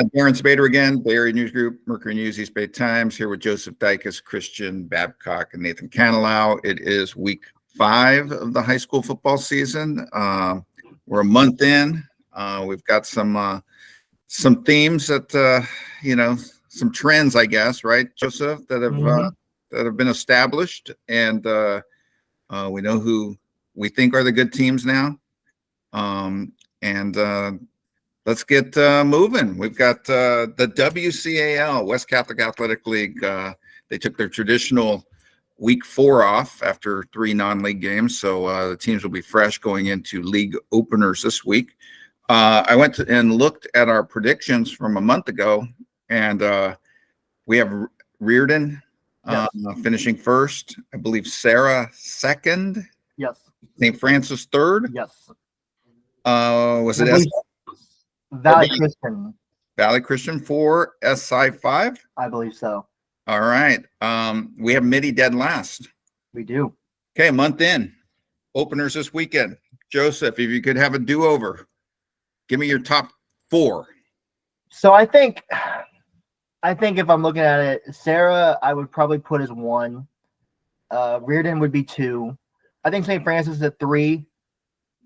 Darren Sabedra again, Bay Area News Group, Mercury News, East Bay Times, here with Joseph Dycus, Christian Babcock, and Nathan Canilao. It is week 5 of the high school football season. We're a month in. We've got some themes that some trends, I guess, right, Joseph, that have been established, and we know who we think are the good teams now. Let's get moving. We've got the WCAL, West Catholic Athletic League. They took their traditional week 4 off after 3 non-league games, so the teams will be fresh going into league openers this week. I went and looked at our predictions from a month ago, and we have Reardon finishing first. I believe Serra second. Yes. St. Francis third. Yes. Was it Valley Christian? Valley Christian 4, SI 5? I believe so. All right. We have Midi dead last. We do. Okay, month in. Openers this weekend. Joseph, if you could have a do-over, give me your top 4. So I think if I'm looking at it, Serra I would probably put as 1. Reardon would be 2. I think St. Francis at 3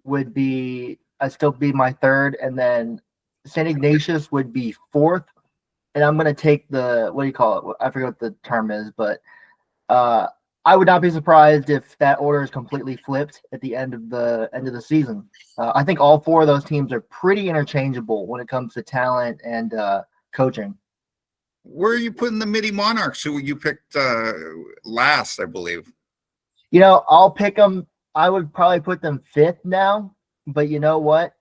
would be still be my 3rd, and then St. Ignatius would be 4th. And I'm gonna take the, what do you call it? I forget what the term is, but I would not be surprised if that order is completely flipped at the end of the season. I think all 4 of those teams are pretty interchangeable when it comes to talent and coaching. Where are you putting the Midi Monarchs, who you picked last, I believe? I'll pick them. I would probably put them 5th now, but you know what?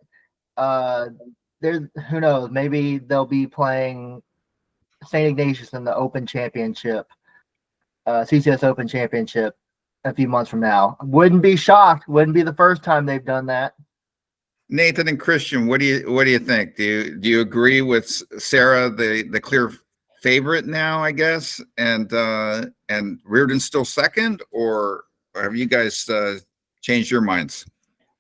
Who knows? Maybe they'll be playing St. Ignatius in the Open Championship, CCS Open Championship, a few months from now. Wouldn't be shocked. Wouldn't be the first time they've done that. Nathan and Christian, what do you think? Do you agree with Serra, the clear favorite now, I guess, and Reardon still second, or have you guys changed your minds?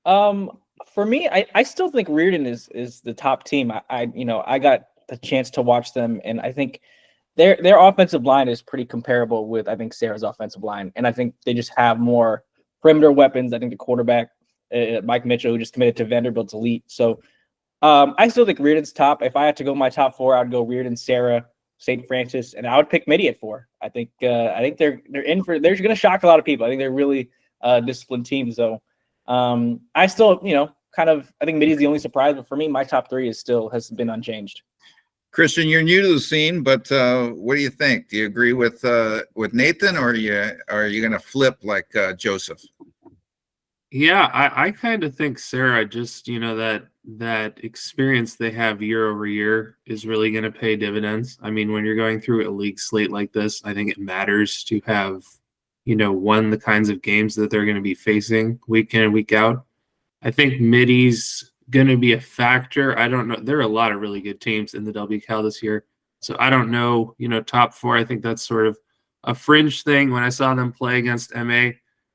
For me, I still think Reardon is the top team. I got the chance to watch them, and I think their offensive line is pretty comparable with, I think, Serra's offensive line, and I think they just have more perimeter weapons. I think the quarterback, Mike Mitchell, who just committed to Vanderbilt's elite. So I still think Reardon's top. If I had to go my top 4, I'd go Reardon, Serra, St. Francis, and I would pick Midi at 4. I think they're in for. They're going to shock a lot of people. I think they're really disciplined teams, though. I still, I think Midi is the only surprise, but for me, my top 3 has been unchanged. Christian, you're new to the scene, but what do you think? Do you agree with Nathan, or are you going to flip like Joseph? Yeah, I kind of think Serra, just that experience they have year over year is really going to pay dividends. I mean, when you're going through a league slate like this, I think it matters to have won the kinds of games that they're going to be facing week in and week out. I think Midi's going to be a factor. I don't know. There are a lot of really good teams in the WCAL this year. So I don't know, top 4. I think that's sort of a fringe thing. When I saw them play against MA,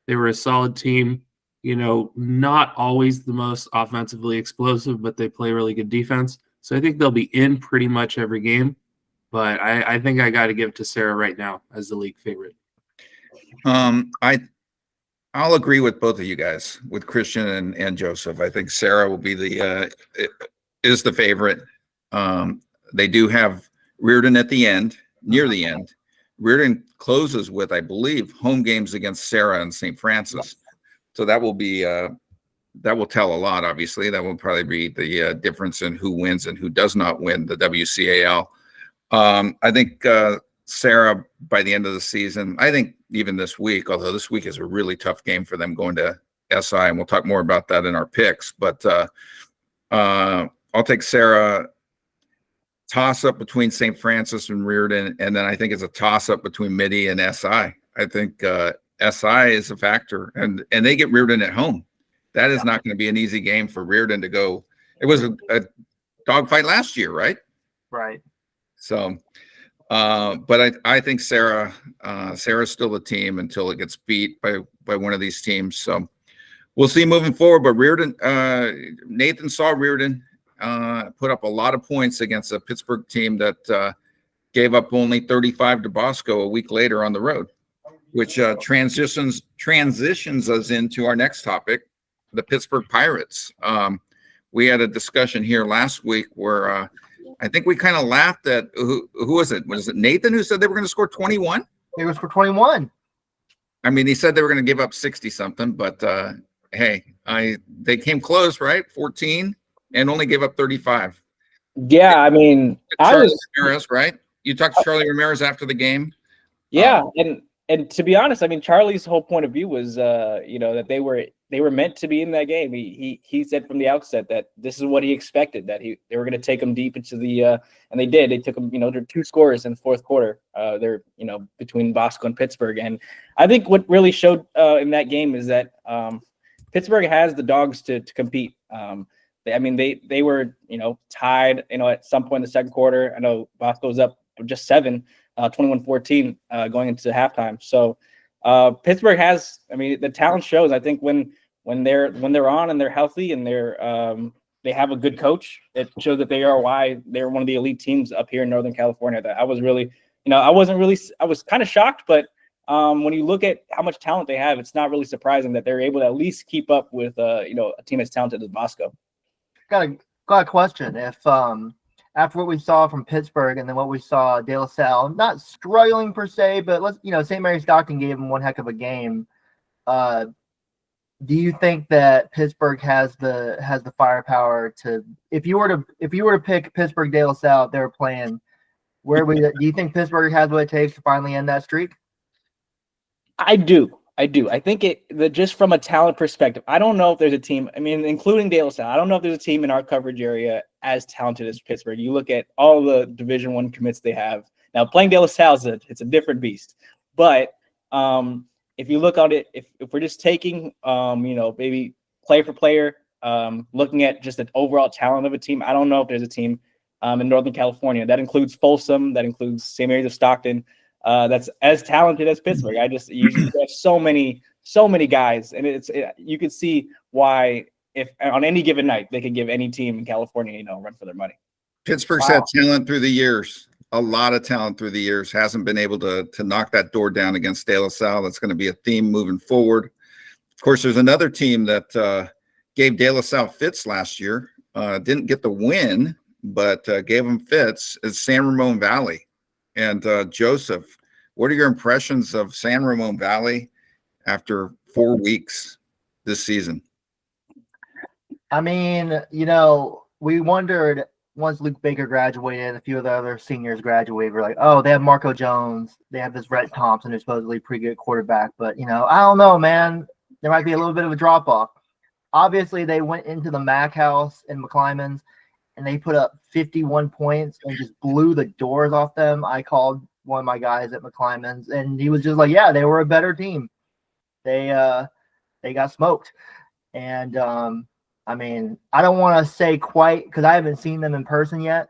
they were a solid team, not always the most offensively explosive, but they play really good defense. So I think they'll be in pretty much every game. But I think I got to give it to Serra right now as the league favorite. I'll agree with both of you guys, with Christian and Joseph. I think Serra will be is the favorite. They do have Reardon at the end, near the end. Reardon closes with, I believe, home games against Serra and St. Francis. So that will be that will tell a lot. Obviously, that will probably be the difference in who wins and who does not win the WCAL. I think Serra, by the end of the season, I think even this week, although this week is a really tough game for them going to SI, and we'll talk more about that in our picks. But I'll take Serra. Toss-up between St. Francis and Reardon, and then I think it's a toss-up between Midi and SI. I think SI is a factor, and they get Reardon at home. That is not going to be an easy game for Reardon to go. It was a dogfight last year, right? Right. So, but I think Serra's still the team until it gets beat by one of these teams. So we'll see moving forward. But Reardon, Nathan saw Reardon. put up a lot of points against a Pittsburgh team that gave up only 35 to Bosco a week later on the road, which transitions us into our next topic, the Pittsburgh Pirates. We had a discussion here last week where I think we kind of laughed at who was it? Was it Nathan who said they were going to score 21? They were for 21. I mean, he said they were going to give up 60 something, but hey, they came close, right? 14 and only gave up 35. Yeah, I mean, Ramirez, right? You talked to Charlie Ramirez after the game. Yeah, and to be honest, I mean, Charlie's whole point of view was, that they were meant to be in that game. He said from the outset that this is what he expected, that they were going to take them deep into the, and they did. They took them, there were 2 scores in the fourth quarter. They're, between Bosco and Pittsburgh, and I think what really showed in that game is that Pittsburgh has the dogs to compete. They were, tied, at some point in the second quarter. I know Bosco was up just 7. 21-14 going into halftime. So Pittsburgh has, the talent shows. I think when they're on and they're healthy and they have a good coach, it shows that they're one of the elite teams up here in Northern California. That I was really, I was kind of shocked, but when you look at how much talent they have, it's not really surprising that they're able to at least keep up with a team as talented as Bosco. Got a question. If after what we saw from Pittsburgh and then what we saw De La Salle, not struggling per se, but St. Mary Stockton gave him one heck of a game. Do you think that Pittsburgh has the firepower to, if you were to pick Pittsburgh De La Salle, if they were playing, do you think Pittsburgh has what it takes to finally end that streak? I do. I think just from a talent perspective, I don't know if there's a team, including De La Salle, I don't know if there's a team in our coverage area as talented as Pittsburgh. You look at all the Division I commits they have. Now, playing De La Salle, it's a different beast. But if you look at it, if we're just taking, maybe player for player, looking at just the overall talent of a team, I don't know if there's a team in Northern California. That includes Folsom, that includes St. Mary's of Stockton, that's as talented as Pittsburgh. You have so many guys, and you could see why if on any given night they could give any team in California, a run for their money. Pittsburgh's had talent through the years, a lot of talent through the years, hasn't been able to knock that door down against De La Salle. That's going to be a theme moving forward. Of course, there's another team that gave De La Salle fits last year. Didn't get the win, but gave them fits. Is San Ramon Valley. And Joseph, what are your impressions of San Ramon Valley after 4 weeks this season? We wondered once Luke Baker graduated and a few of the other seniors graduated, we're like, oh, they have Marco Jones. They have this Rhett Thompson, who's supposedly a pretty good quarterback. But, I don't know, man. There might be a little bit of a drop-off. Obviously, they went into the Mac House in McClymonds, and they put up 51 points and just blew the doors off them. I called one of my guys at McClymonds, and he was just like, yeah, they were a better team. They got smoked. And, I don't want to say quite, because I haven't seen them in person yet,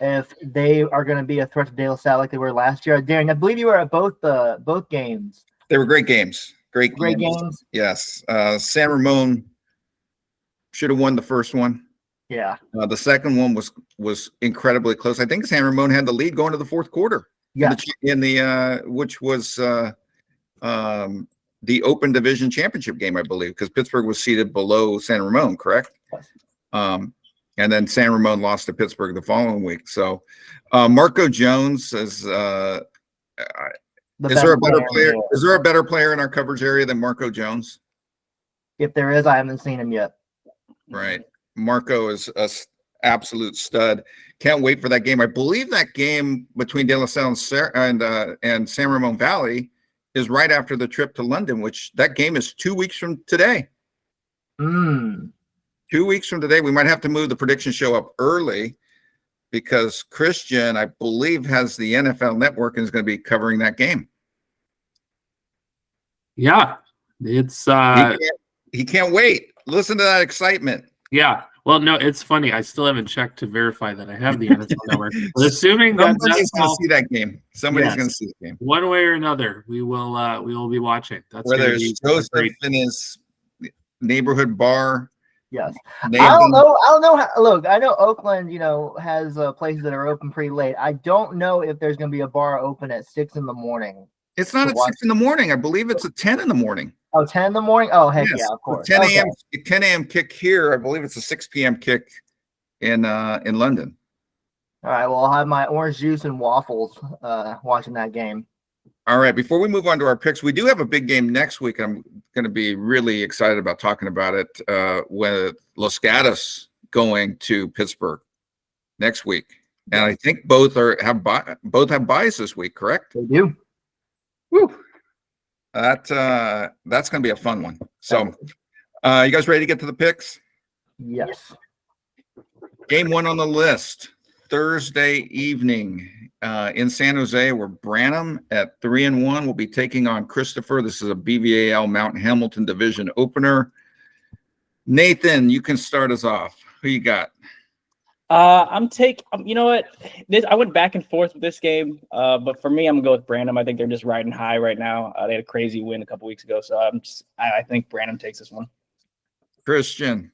if they are going to be a threat to De La Salle like they were last year. Darren, I believe you were at both games. They were great games. Great games. Yes. San Ramon should have won the first one. Yeah. The second one was incredibly close. I think San Ramon had the lead going to the fourth quarter. Yeah. Which was the Open Division Championship game, I believe, because Pittsburgh was seated below San Ramon, correct? Yes. And then San Ramon lost to Pittsburgh the following week. So Marco Jones is there a better player? Is there a better player in our coverage area than Marco Jones? If there is, I haven't seen him yet. Right. Marco is an absolute stud. Can't wait for that game. I believe that game between De La Salle and San Ramon Valley is right after the trip to London, which that game is 2 weeks from today. 2 weeks from today. We might have to move the prediction show up early because Christian, I believe, has the NFL Network and is going to be covering that game. Yeah, it's he can't wait. Listen to that excitement. Yeah. Well, no, it's funny. I still haven't checked to verify that I have the NFL Network. But assuming that somebody's going to see that game. Somebody's going to see the game. One way or another, we will be watching. That's whether it's Joseph in his neighborhood bar Yes. Nathan, I don't know. Look, I know Oakland, has places that are open pretty late. I don't know if there's going to be a bar open at 6 in the morning. it's not to at watch. 6 in the morning. I believe it's at 10 in the morning. Oh, 10 in the morning? Oh, heck Yes, yeah, of the course. 10 Okay. a.m. 10 a.m. kick here. I believe it's a 6 p.m. kick in London. All right. Well, I'll have my orange juice and waffles watching that game. All right. Before we move on to our picks, we do have a big game next week. I'm going to be really excited about talking about it with Los Gatos going to Pittsburgh next week, and I think both have buys this week. Correct? They do. Woo. That's going to be a fun one. So, you guys ready to get to the picks? Yes. Game one on the list, Thursday evening in San Jose, where Branham at 3-1 will be taking on Christopher. This is a BVAL Mount Hamilton division opener. Nathan, you can start us off. Who you got? You know what? I went back and forth with this game, but for me, I'm gonna go with Branham. I think they're just riding high right now. They had a crazy win a couple weeks ago, so I think Branham takes this one. Christian.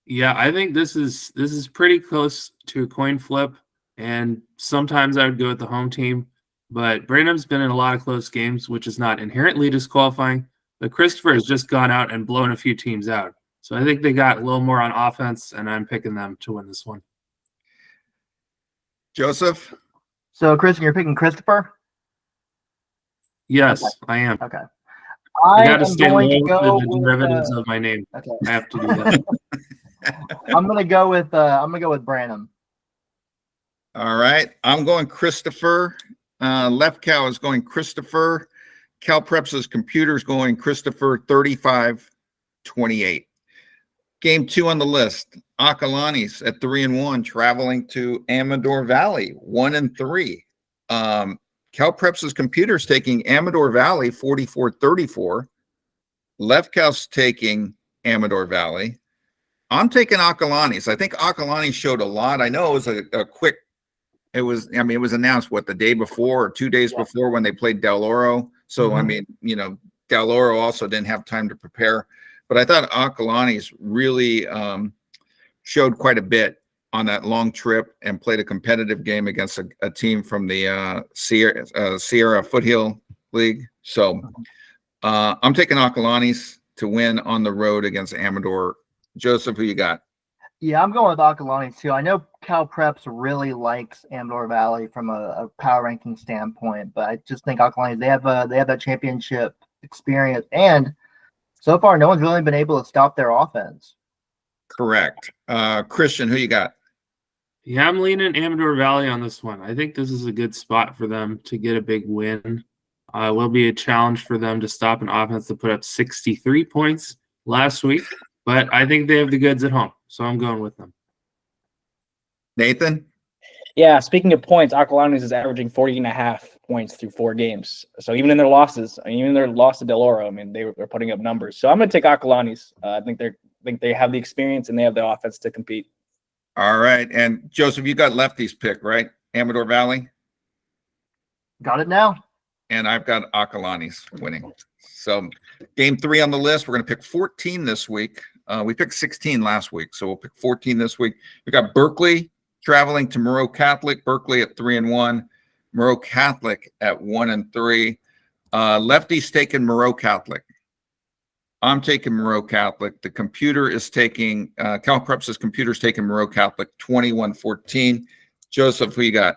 Yeah, I think this is pretty close to a coin flip, and sometimes I would go with the home team, but Branham's been in a lot of close games, which is not inherently disqualifying. But Christopher has just gone out and blown a few teams out. So I think they got a little more on offense, and I'm picking them to win this one. Joseph? So, Christian, you're picking Christopher? Yes, Okay. I am. Okay. I I got to am stay going low to go to the with, derivatives of my name. okay. I have to do that. I'm gonna go with Branham. All right. I'm going Christopher. Lefkow is going Christopher. CalPreps' computer is going Christopher 35-28. Game two on the list, Acalanes at 3-1, traveling to Amador Valley, 1-3. CalPreps' computer is taking Amador Valley 44-34. Lefkow's taking Amador Valley. I'm taking Acalanes. I think Acalanes showed a lot. I know it was a quick. It was announced the day before or 2 days before when they played Del Oro. So Del Oro also didn't have time to prepare. But I thought Acalanes really showed quite a bit on that long trip and played a competitive game against a team from the Sierra Foothill League. So I'm taking Acalanes to win on the road against Amador. Joseph, who you got? Yeah, I'm going with Acalanes too. I know CalPreps really likes Amador Valley from a power ranking standpoint, but I just think Acalanes, they have that championship experience, and so far no one's really been able to stop their offense. Correct. Christian, who you got? Yeah, I'm leaning Amador Valley on this one. I think this is a good spot for them to get a big win. Will be a challenge for them to stop an offense that put up 63 points last week, but I think they have the goods at home, so I'm going with them. Nathan? Yeah, speaking of points, Acalanes is averaging 40.5 points through 4 games. So even in their losses, even their loss to Del Oro, they're putting up numbers. So I'm going to take Acalanes. I think they have the experience and they have the offense to compete. All right. And Joseph, you got Lefty's pick, right? Amador Valley? Got it now? And I've got Acalanes winning. So game 3 on the list. We're going to pick 14 this week. We picked 16 last week, so we'll pick 14 this week. We got Berkeley traveling to Moreau Catholic. Berkeley at 3-1. Moreau Catholic at 1-3. Lefty's taking Moreau Catholic. I'm taking Moreau Catholic. The computer is taking CalPreps' computer is taking Moreau Catholic 21-14. Joseph, who you got?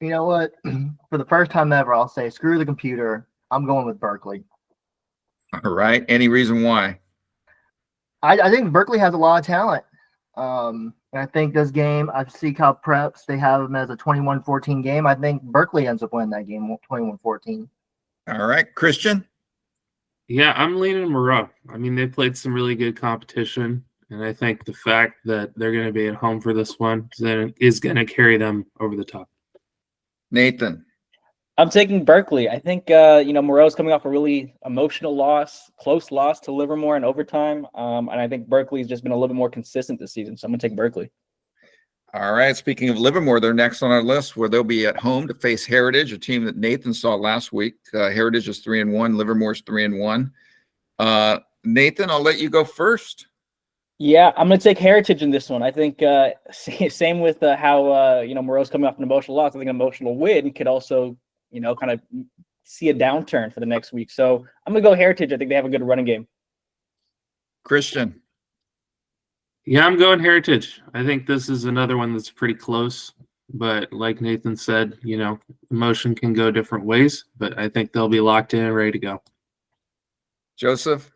You know what? For the first time ever, I'll say screw the computer. I'm going with Berkeley. All right. Any reason why? I think Berkeley has a lot of talent. And I think this game, I see CalPreps, they have them as a 21-14 game. I think Berkeley ends up winning that game 21-14. All right. Christian? Yeah, I'm leaning Moreau. They played some really good competition, and I think the fact that they're going to be at home for this one is going to carry them over the top. Nathan? I'm taking Berkeley. I think Moreau's coming off a really emotional loss, close loss to Livermore in overtime. And I think Berkeley's just been a little bit more consistent this season. So I'm gonna take Berkeley. All right. Speaking of Livermore, they're next on our list where they'll be at home to face Heritage, a team that Nathan saw last week. Heritage is 3-1, Livermore's 3-1. Nathan, I'll let you go first. Yeah, I'm gonna take Heritage in this one. I think same with how Moreau's coming off an emotional loss. I think an emotional win could also kind of see a downturn for the next week. So I'm gonna go Heritage. I think they have a good running game. Christian. Yeah, I'm going Heritage. I think this is another one that's pretty close. But like Nathan said, emotion can go different ways. But I think they'll be locked in and ready to go. Joseph.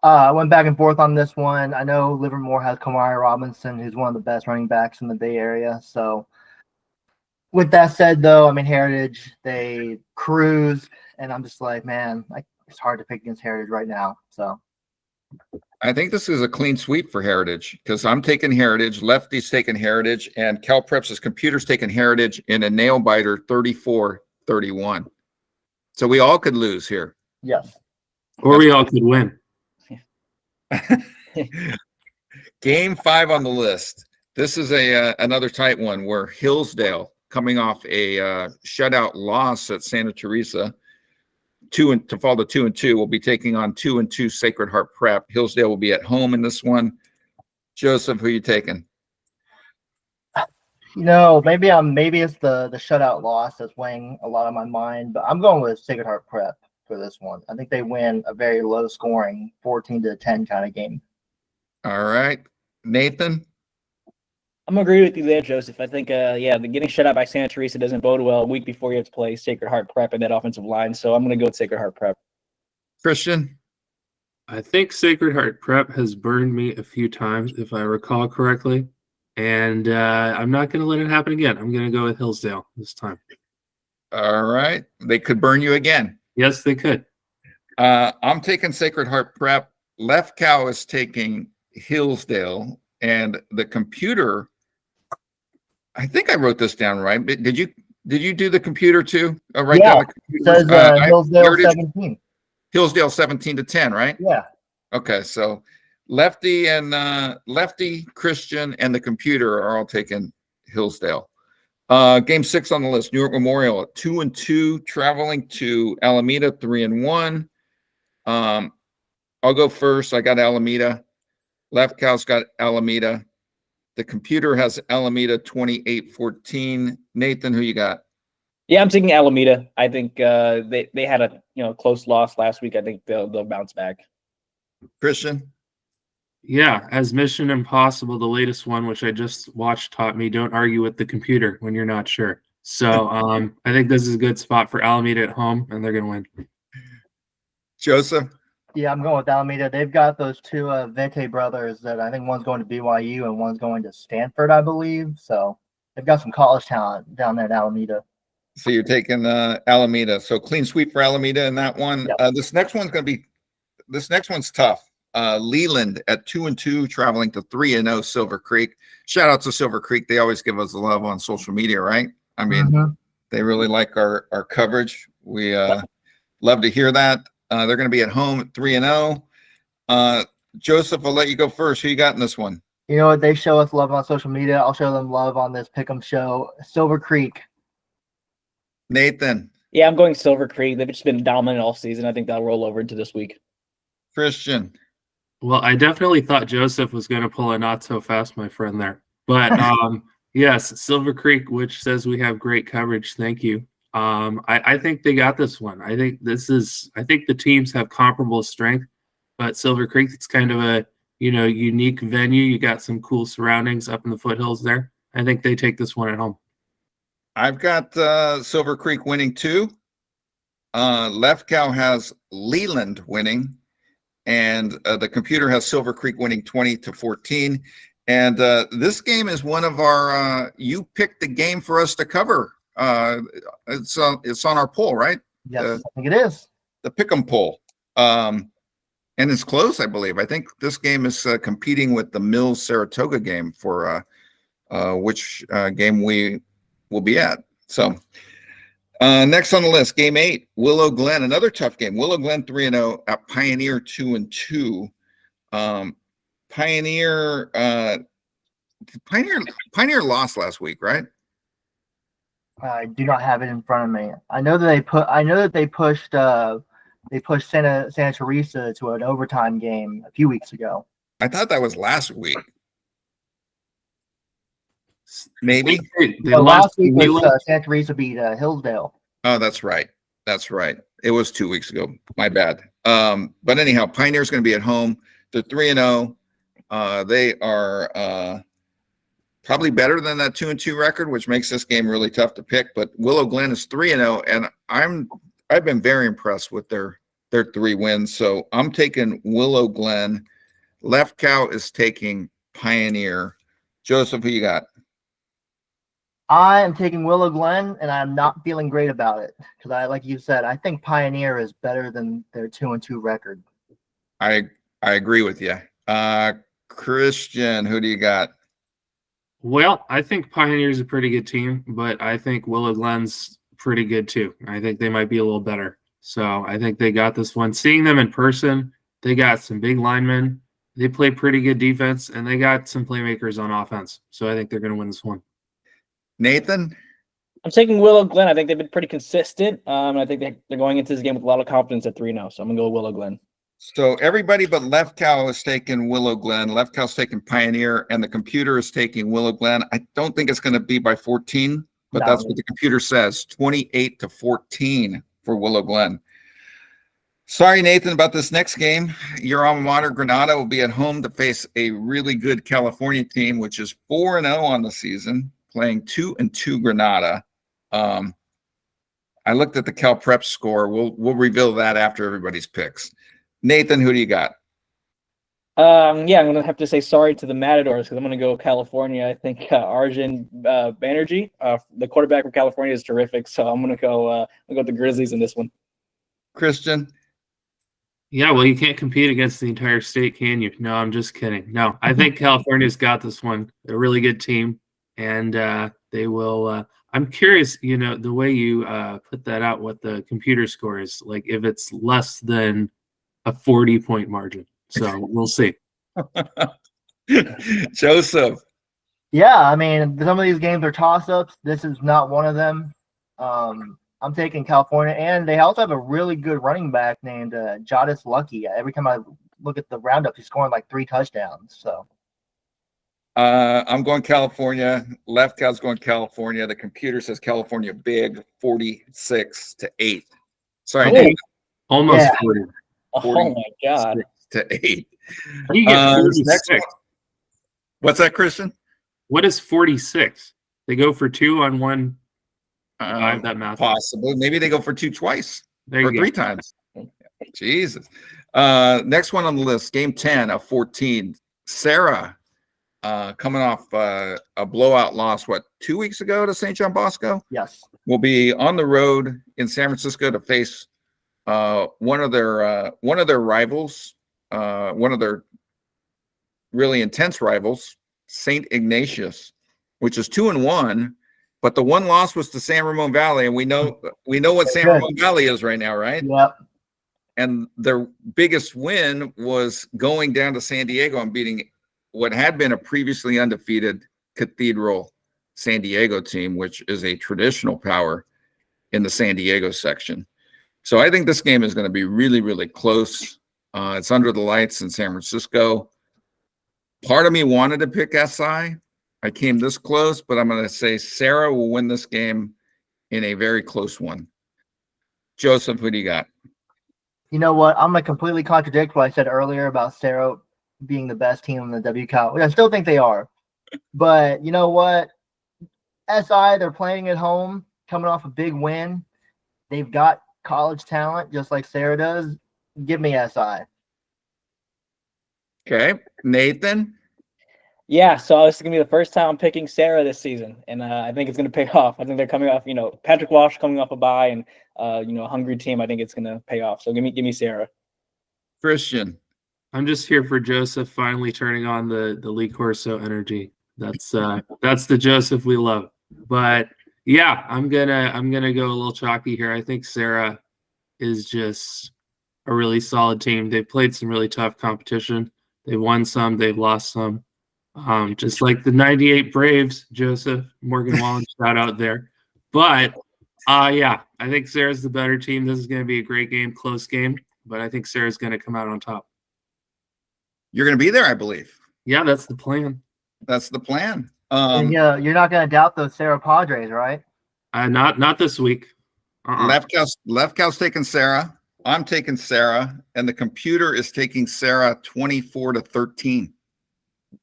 I went back and forth on this one. I know Livermore has Kamari Robinson, who's one of the best running backs in the Bay Area. So with that said, though, I mean, Heritage, they cruise, and I'm just like, man, it's hard to pick against Heritage right now. So I think this is a clean sweep for Heritage because I'm taking Heritage, Lefty's taking Heritage, and Cal Preps' Computer's taking Heritage in a nail biter 34-31. So we all could lose here. yes. Or we all could win. Game 5 on the list. This is another tight one where Hillsdale, coming off a shutout loss at Santa Teresa, to fall to 2-2, will be taking on 2-2 Sacred Heart Prep. Hillsdale will be at home in this one. Joseph, who are you taking? Maybe it's the shutout loss that's weighing a lot on my mind, but I'm going with Sacred Heart Prep for this one. I think they win a very low scoring 14-10 kind of game. All right. Nathan? I'm gonna agree with you there, Joseph. I think the getting shut out by Santa Teresa doesn't bode well a week before you have to play Sacred Heart Prep in that offensive line. So I'm gonna go with Sacred Heart Prep. Christian? I think Sacred Heart Prep has burned me a few times, if I recall correctly. And I'm not going to let it happen again. I'm going to go with Hillsdale this time. All right. They could burn you again. Yes, they could. I'm taking Sacred Heart Prep. Lefkow is taking Hillsdale. And the Computer, I think I wrote this down right. But did you do the Computer too? Write down the Computer. It says Hillsdale 17. Hillsdale 17-10, right? Yeah. Okay, so Lefty, Christian, and the Computer are all taking Hillsdale. Game 6 on the list. New York Memorial at 2-2, traveling to Alameda 3-1. I'll go first. I got Alameda. Lefkow's got Alameda. The Computer has Alameda 28-14. Nathan, who you got? Yeah, I'm taking Alameda. I think they had a close loss last week. I think they'll bounce back. Christian? Yeah, as Mission Impossible, the latest one, which I just watched, taught me, don't argue with the computer when you're not sure. So I think this is a good spot for Alameda at home, and they're going to win. Joseph? Yeah, I'm going with Alameda. They've got those two Vete brothers that I think one's going to BYU and one's going to Stanford, I believe. So they've got some college talent down there at Alameda. So you're taking Alameda. So clean sweep for Alameda in that one. Yep. This next one's tough. Leland at 2-2, traveling to 3-0 Silver Creek. Shout out to Silver Creek. They always give us the love on social media, right? I mean, They really like our coverage. We love to hear that. They're going to be at home at 3-0. Joseph, I'll let you go first. Who you got in this one? You know what? They show us love on social media. I'll show them love on this Pick'em show. Silver Creek. Nathan? Yeah, I'm going Silver Creek. They've just been dominant all season. I think that'll roll over into this week. Christian? Well, I definitely thought Joseph was going to pull a not so fast, my friend there. But yes, Silver Creek, which says we have great coverage. Thank you. I think they got this one. I think the teams have comparable strength, but Silver Creek, it's kind of a unique venue. You got some cool surroundings up in the foothills there. I think they take this one at home. I've got Silver Creek winning 2. Lefkow has Leland winning, and the Computer has Silver Creek winning 20-14. And this game is one of our you picked the game for us to cover. It's on our poll, right? Yes, I think it is. The Pick'em poll. And it's close, I believe. I think this game is competing with the Mills Saratoga game for which game we will be at. So next on the list, game 8, Willow Glen, another tough game. Willow Glen 3-0 at Pioneer 2-2. Pioneer lost last week, right? I do not have it in front of me. I know that they pushed Santa Teresa to an overtime game a few weeks ago. I thought that was last week. Maybe. They So lost last week was Canilao. Santa Teresa beat Hillsdale. Oh, that's right. That's right. It was 2 weeks ago. My bad. But anyhow, Pioneer's going to be at home. They're 3-0. They are probably better than that 2-2 record, which makes this game really tough to pick. But Willow Glen is 3-0, and I've been very impressed with their 3 wins. So I'm taking Willow Glen. Lefkow is taking Pioneer. Joseph, who you got? I am taking Willow Glen, and I'm not feeling great about it because like you said, I think Pioneer is better than their 2-2 record. I agree with you. Christian, who do you got? Well, I think Pioneer's a pretty good team, but I think Willow Glen's pretty good too. I think they might be a little better. So I think they got this one. Seeing them in person, they got some big linemen. They play pretty good defense, and they got some playmakers on offense. So I think they're going to win this one. Nathan? I'm taking Willow Glen. I think they've been pretty consistent. I think they're going into this game with a lot of confidence at 3-0. So I'm going to go with Willow Glen. So everybody but Lefkow is taking Willow Glen. Lefkow's taking Pioneer, and the computer is taking Willow Glen. I don't think it's going to be by 14, but that's what the computer says. 28-14 for Willow Glen. Sorry, Nathan, about this next game. Your alma mater, Granada, will be at home to face a really good California team, which is 4-0 on the season, playing 2-2 Granada. I looked at the Cal Prep score. We'll reveal that after everybody's picks. Nathan, who do you got? I'm going to have to say sorry to the Matadors because I'm going to go California. I think Arjun Banerjee, the quarterback from California, is terrific. So I'm going to go with the Grizzlies in this one. Christian? Yeah, well, you can't compete against the entire state, can you? No, I'm just kidding. No, I think California's got this one. They're a really good team, and they will I'm curious, the way you put that out, what the computer score is, like if it's less than a 40-point margin. So we'll see. Joseph? Yeah, I mean, some of these games are toss-ups. This is not one of them. I'm taking California, and they also have a really good running back named Jadis Lucky. Every time I look at the roundup, he's scoring like 3 touchdowns. So I'm going California. Lefkow's going California. The computer says California big, 46-8. Sorry, Nathan. Almost Yeah. 40. Oh my God. 6-8. How do you get 46? Next one. What's that, Christian? What is 46? They go for 2 on one. I have that math. Possibly. Maybe they go for 2 twice There or you 3 go. times. Jesus. Next one on the list, game 10 of 14. Serra, coming off a blowout loss, 2 weeks ago to St. John Bosco? yes, Will be on the road in San Francisco to face one of their rivals, one of their really intense rivals, St. Ignatius, which is 2-1. But the one loss was to San Ramon Valley, and we know what San Ramon Valley is right now, right? yep. And their biggest win was going down to San Diego and beating what had been a previously undefeated Cathedral San Diego team, which is a traditional power in the San Diego section. So I think this game is going to be really, really close. It's under the lights in San Francisco. Part of me wanted to pick SI. I came this close, but I'm going to say Serra will win this game in a very close one. Joseph, who do you got? You know what? I'm going to completely contradict what I said earlier about Sarah being the best team in the WCAL, which I still think they are. But you know what? SI, they're playing at home, coming off a big win. They've got college talent, just like Sarah does. Give me SI. Okay. Nathan? Yeah, so this is going to be the first time I'm picking Serra this season, and I think it's going to pay off. I think they're coming off, Patrick Walsh coming off a bye, and a hungry team. I think it's going to pay off. So give me Serra. Christian? I'm just here for Joseph finally turning on the Lee Corso energy. That's the Joseph we love. But yeah, I'm gonna go a little chalky here. I think Serra is just a really solid team. They've played some really tough competition. They've won some, they've lost some. Just like the 98 Braves, Joseph, Morgan Wallen, shout out there. But yeah, I think Serra's the better team. This is going to be a great game, close game, but I think Serra's going to come out on top. You're going to be there, I believe. Yeah, that's the plan. That's the plan. And you're not going to doubt those Serra Padres, right? Not this week. Lefkow's taking Serra. I'm taking Serra, and the computer is taking Serra 24-13.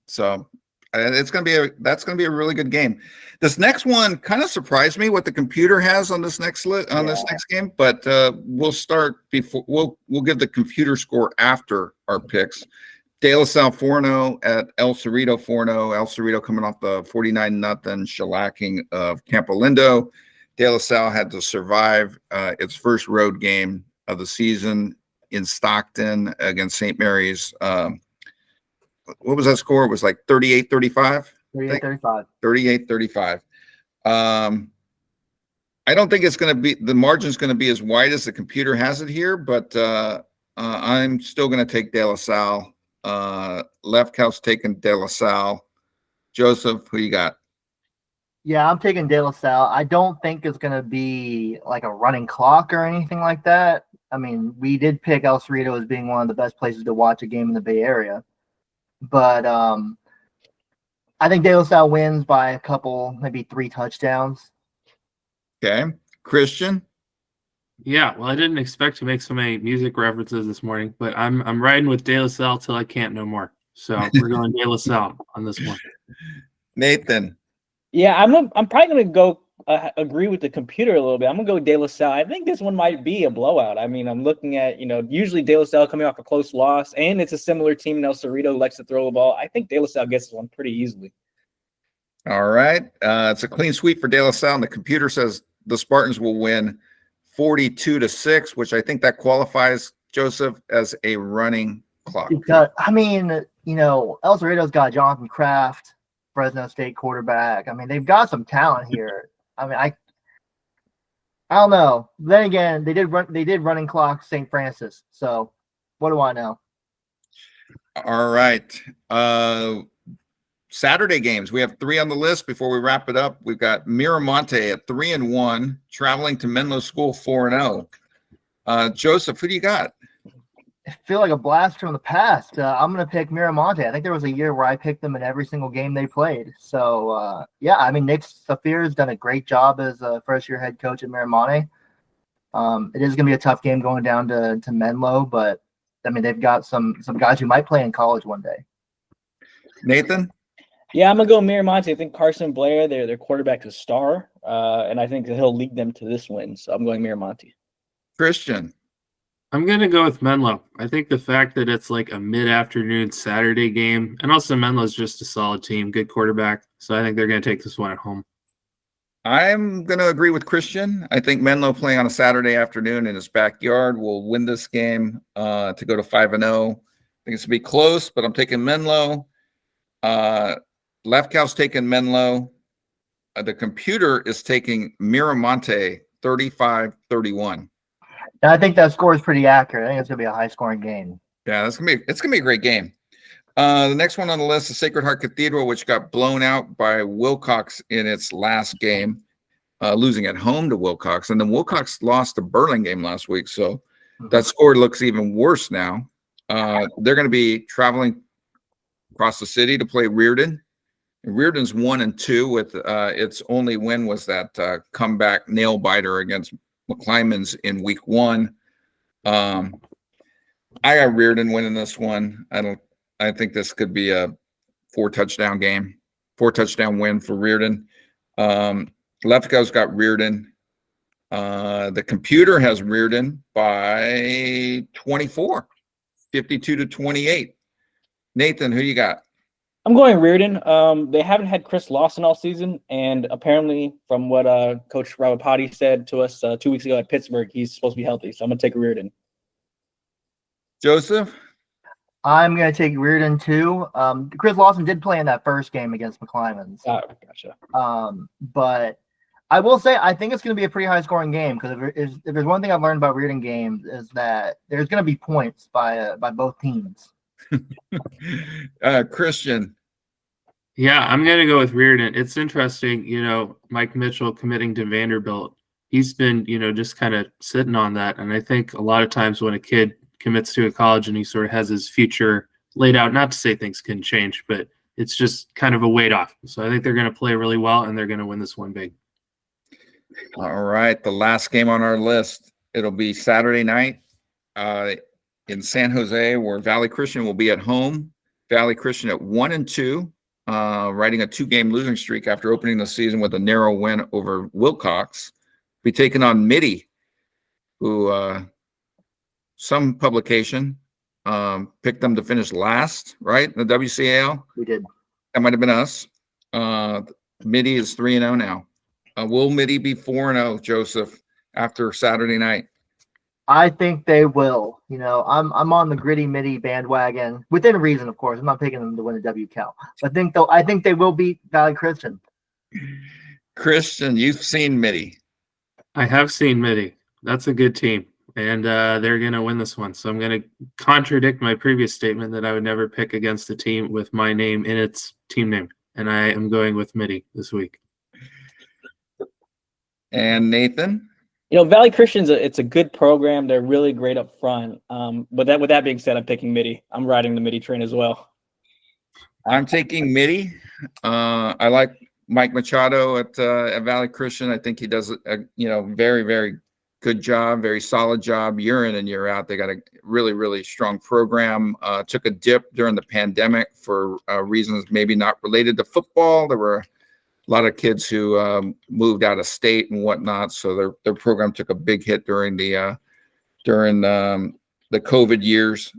So that's going to be a really good game. This next one kind of surprised me what the computer has on this next this next game, but we'll start before we'll give the computer score after our picks. De La Salle 4-0 at El Cerrito 4-0. El Cerrito coming off the 49-0 shellacking of Campo Lindo. De La Salle had to survive its first road game of the season in Stockton against St. Mary's. What was that score? It was like 38-35. 38-35. 38-35. I don't think it's going to be the margin's going to be as wide as the computer has it here, but I'm still going to take De La Salle. Lefkow's taking De La Salle. Joseph, who you got? Yeah, I'm taking De La Salle. I don't think it's going to be like a running clock or anything like that. I mean, we did pick El Cerrito as being one of the best places to watch a game in the Bay Area. But I think De La Salle wins by a couple, maybe 3 touchdowns. Okay. Christian? Yeah, well, I didn't expect to make so many music references this morning, but I'm riding with De La Salle till I can't no more. So we're going De La Salle on this one. Nathan? Yeah, I'm probably going to go agree with the computer a little bit. I'm going to go De La Salle. I think this one might be a blowout. I mean, I'm looking at, usually De La Salle coming off a close loss, and it's a similar team in El Cerrito, likes to throw the ball. I think De La Salle gets this one pretty easily. All right. It's a clean sweep for De La Salle, and the computer says the Spartans will win 42-6, which I think that qualifies, Joseph, as a running clock. Because, I mean, El Cerrito's got Jonathan Kraft, Fresno State quarterback. I mean, they've got some talent here. I mean, I don't know. Then again, they did running clock St. Francis. So what do I know? All right. Saturday games. We have 3 on the list before we wrap it up. We've got Miramonte at 3-1, traveling to Menlo School 4-0. Joseph, who do you got? I feel like a blast from the past. I'm going to pick Miramonte. I think there was a year where I picked them in every single game they played. So, yeah, I mean, Nick Saphir has done a great job as a first-year head coach at Miramonte. It is going to be a tough game going down to Menlo, but, I mean, they've got some guys who might play in college one day. Nathan? Yeah, I'm going to go Miramonte. I think Carson Blair, their quarterback, is a star, and I think that he'll lead them to this win. So I'm going Miramonte. Christian? I'm going to go with Menlo. I think the fact that it's like a mid-afternoon Saturday game, and also Menlo's just a solid team, good quarterback, so I think they're going to take this one at home. I'm going to agree with Christian. I think Menlo playing on a Saturday afternoon in his backyard will win this game to go to 5-0. I think it's going to be close, but I'm taking Menlo. Lefkow's taking Menlo. The computer is taking Miramonte 35-31. And I think that score is pretty accurate. I think it's going to be a high-scoring game. Yeah, it's gonna be a great game. The next one on the list is Sacred Heart Cathedral, which got blown out by Wilcox in its last game, losing at home to Wilcox. And then Wilcox lost the Burlingame last week, so that score looks even worse now. They're going to be traveling across the city to play Reardon. Reardon's 1-2 with its only win was that comeback nail biter against McClymonds in week 1. I got Reardon winning this one. I think this could be a 4-touchdown game, 4-touchdown win for Reardon. Lefkow's got Reardon. The computer has Reardon by 24, 52-28. Nathan, who you got? I'm going Reardon. They haven't had Chris Lawson all season, and apparently, from what Coach Ravapati said to us 2 weeks ago at Pittsburgh, he's supposed to be healthy. So I'm going to take Reardon. Joseph? I'm going to take Reardon too. Chris Lawson did play in that first game against McClymonds. Gotcha. But I will say I think it's going to be a pretty high-scoring game because if there's one thing I've learned about Reardon games is that there's going to be points by both teams. Christian? Yeah, I'm going to go with Reardon. It's interesting, Mike Mitchell committing to Vanderbilt. He's been, just kind of sitting on that. And I think a lot of times when a kid commits to a college and he sort of has his future laid out. Not to say things can change, but it's just kind of a weight off. So I think they're going to play really well, and they're going to win this one big. All right, the last game on our list, it'll be Saturday night in San Jose, where Valley Christian will be at home. Valley Christian at 1-2, riding a 2-game losing streak after opening the season with a narrow win over Wilcox. Be taking on Mitty, who some publication picked them to finish last, right, in the WCAL. We did. That might have been us. Mitty is 3-0 now. Will Mitty be 4-0, Joseph, after Saturday night? I think they will. You know, I'm on the gritty Mitty bandwagon within reason, of course. I'm not picking them to win the WCAL. I think they will beat Valley Christian. Christian, you've seen Mitty. I have seen Mitty. That's a good team, and they're going to win this one. So I'm going to contradict my previous statement that I would never pick against a team with my name in its team name, and I am going with Mitty this week. And Nathan? You know, Valley Christian's it's a good program. They're really great up front. But with that being said, I'm picking Mitty. I'm riding the Mitty train as well. I'm taking Mitty. I like Mike Machado at Valley Christian. I think he does a very, very good job, very solid job year in and year out. They got a really, really strong program. Took a dip during the pandemic for reasons maybe not related to football. There were a lot of kids who moved out of state and whatnot, so their program took a big hit during the COVID years.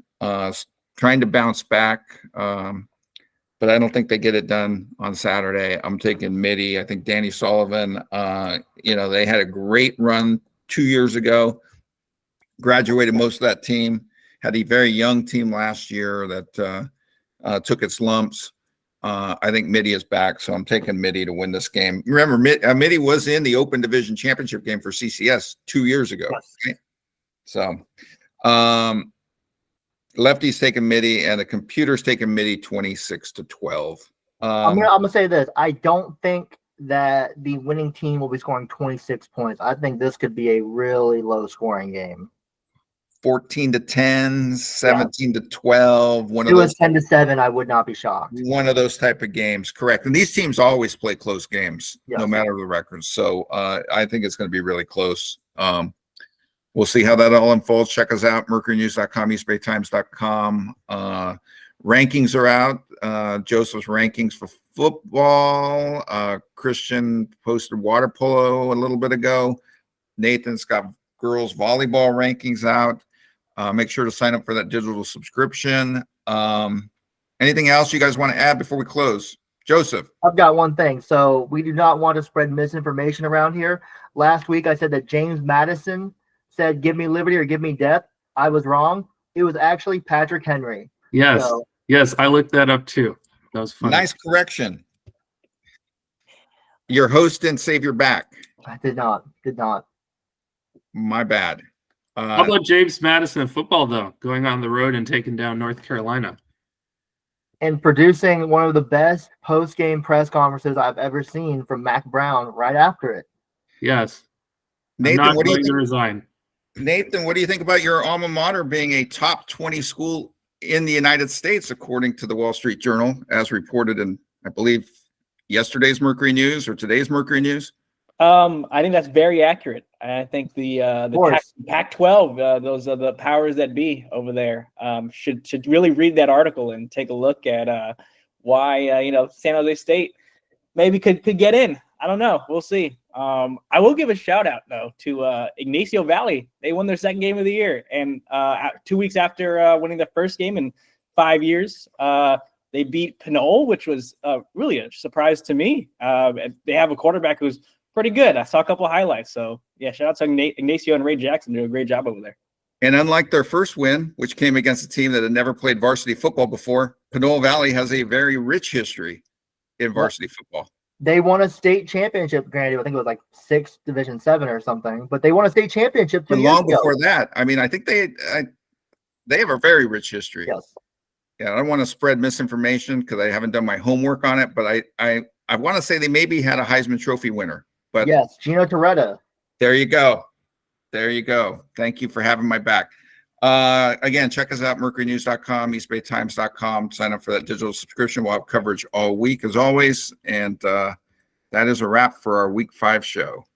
Trying to bounce back, but I don't think they get it done on Saturday. I'm taking Mitty. I think Danny Sullivan. They had a great run 2 years ago. Graduated most of that team. Had a very young team last year that took its lumps. I think Mitty is back, so I'm taking Mitty to win this game. Remember, Mitty was in the Open Division Championship game for CCS 2 years ago. Right? So, Lefty's taking Mitty, and the computer's taking Mitty 26-12. I'm gonna say this. I don't think that the winning team will be scoring 26 points. I think this could be a really low scoring game. 14-10, 17-12. If it was 10-7, I would not be shocked. One of those type of games, correct. And these teams always play close games, Yes. no matter the records. So I think it's going to be really close. We'll see how that all unfolds. Check us out, mercurynews.com, eastbaytimes.com. Rankings are out. Joseph's rankings for football. Christian posted water polo a little bit ago. Nathan's got girls volleyball rankings out. Make sure to sign up for that digital subscription. Anything else you guys want to add before we close? Joseph. I've got one thing. So we do not want to spread misinformation around here. Last week I said that James Madison said, "Give me liberty or give me death." I was wrong. It was actually Patrick Henry. Yes. So, Yes, I looked that up too. That was funny. Nice correction. Your host didn't save your back. I did not. My bad. How about James Madison in football, though, going on the road and taking down North Carolina? And producing one of the best post-game press conferences I've ever seen from Mac Brown right after it. Yes. Nathan, I'm not what do you going to think? resign. Nathan, what do you think about your alma mater being a top 20 school in the United States, according to the Wall Street Journal, as reported in, I believe, yesterday's Mercury News or today's Mercury News? I think that's very accurate. I think the Pac-12, those are the powers that be over there, should really read that article and take a look at why San Jose State maybe could get in. I don't know. We'll see. I will give a shout out though to Ignacio Valley. They won their second game of the year, and 2 weeks after winning the first game in 5 years, they beat Pinole, which was really a surprise to me. They have a quarterback who's pretty good. I saw a couple of highlights. So, yeah, shout out to Ignacio and Ray Jackson. Do a great job over there. And unlike their first win, which came against a team that had never played varsity football before, Pinole Valley has a very rich history in varsity football. They won a state championship. Granted, I think it was like 6th Division 7 or something, but they won a state championship 2 But years long ago. before that, I mean, I think they have a very rich history. Yes. Yeah, I don't want to spread misinformation because I haven't done my homework on it, but I want to say they maybe had a Heisman Trophy winner. But yes, Gino Toretta. there you go. There you go. Thank you for having my back. Again, check us out, mercurynews.com, eastbaytimes.com. Sign up for that digital subscription. We'll have coverage all week as always. And that is a wrap for our week 5 show.